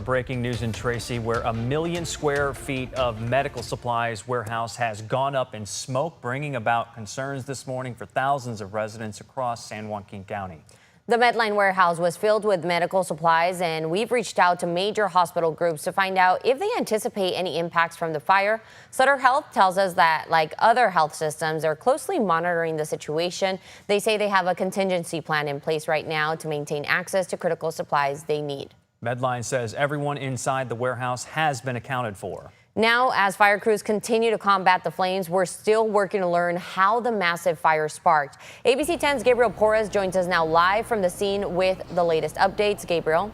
Breaking news in Tracy, where 1 million square feet of medical supplies warehouse has gone up in smoke, bringing about concerns this morning for thousands of residents across San Joaquin County. The Medline warehouse was filled with medical supplies, and we've reached out to major hospital groups to find out if they anticipate any impacts from the fire. Sutter Health tells us that, like other health systems, they're closely monitoring the situation. They say they have a contingency plan in place right now to maintain access to critical supplies they need. Medline says everyone inside the warehouse has been accounted for. Now, as fire crews continue to combat the flames, we're still working to learn how the massive fire sparked. ABC 10's Gabriel Porras joins us now live from the scene with the latest updates. Gabriel.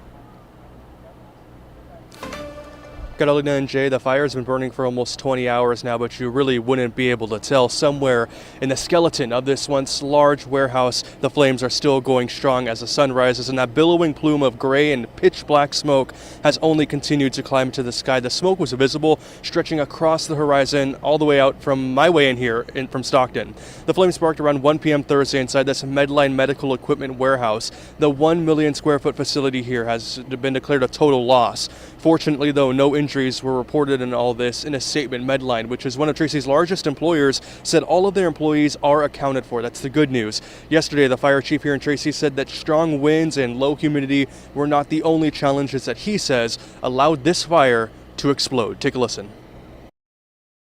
Carolina and Jay, the fire has been burning for almost 20 hours now, but you really wouldn't be able to tell. Somewhere in the skeleton of this once large warehouse, the flames are still going strong as the sun rises, and that billowing plume of gray and pitch black smoke has only continued to climb to the sky. The smoke was visible, stretching across the horizon all the way out from my way in here from Stockton. The flames sparked around 1 p.m. Thursday inside this Medline medical equipment warehouse. The 1 million square foot facility here has been declared a total loss. Fortunately, though, no injuries were reported in all this. In a statement, Medline, which is one of Tracy's largest employers, said all of their employees are accounted for. That's the good news. Yesterday, the fire chief here in Tracy said that strong winds and low humidity were not the only challenges that he says allowed this fire to explode. Take a listen.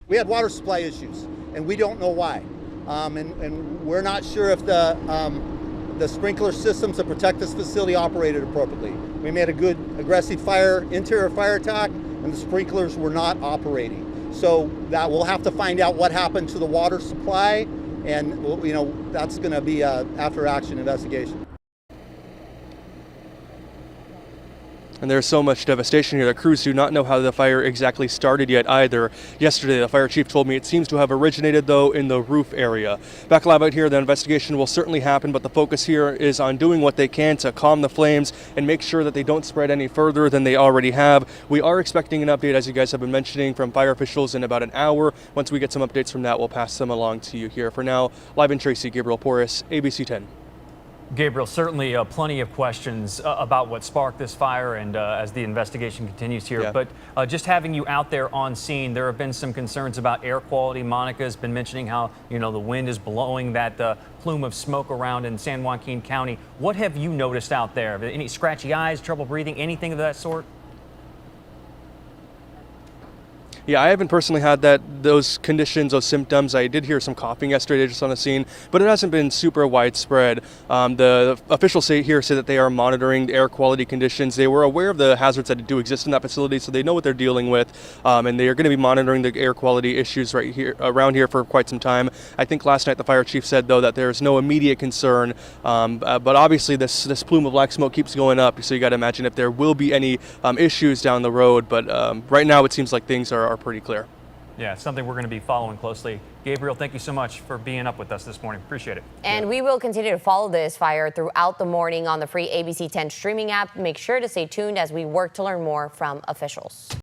We had water supply issues, and we don't know why. And we're not sure if the sprinkler systems to protect this facility operated appropriately. We made a good aggressive interior fire attack, and the sprinklers were not operating. So that we'll have to find out what happened to the water supply, and that's going to be a after action investigation. And there's so much devastation here that crews do not know how the fire exactly started yet either. Yesterday, the fire chief told me it seems to have originated, though, in the roof area. Back live out here, the investigation will certainly happen, but the focus here is on doing what they can to calm the flames and make sure that they don't spread any further than they already have. We are expecting an update, as you guys have been mentioning, from fire officials in about an hour. Once we get some updates from that, we'll pass them along to you here. For now, live in Tracy, Gabriel Porras, ABC 10. Gabriel, certainly plenty of questions about what sparked this fire and as the investigation continues here. Yeah. But just having you out there on scene, there have been some concerns about air quality. Monica's been mentioning how, the wind is blowing that plume of smoke around in San Joaquin County. What have you noticed out there? Any scratchy eyes, trouble breathing, anything of that sort? Yeah, I haven't personally had those conditions, those symptoms. I did hear some coughing yesterday just on the scene, but it hasn't been super widespread. The officials say that they are monitoring the air quality conditions. They were aware of the hazards that do exist in that facility, so they know what they're dealing with, and they are going to be monitoring the air quality issues right here around here for quite some time. I think last night the fire chief said, though, that there's no immediate concern, but obviously this plume of black smoke keeps going up, so you got to imagine if there will be any issues down the road. But right now it seems like things are pretty clear. Yeah, something we're going to be following closely. Gabriel, thank you so much for being up with us this morning. Appreciate it. And we will continue to follow this fire throughout the morning on the free ABC 10 streaming app. Make sure to stay tuned as we work to learn more from officials.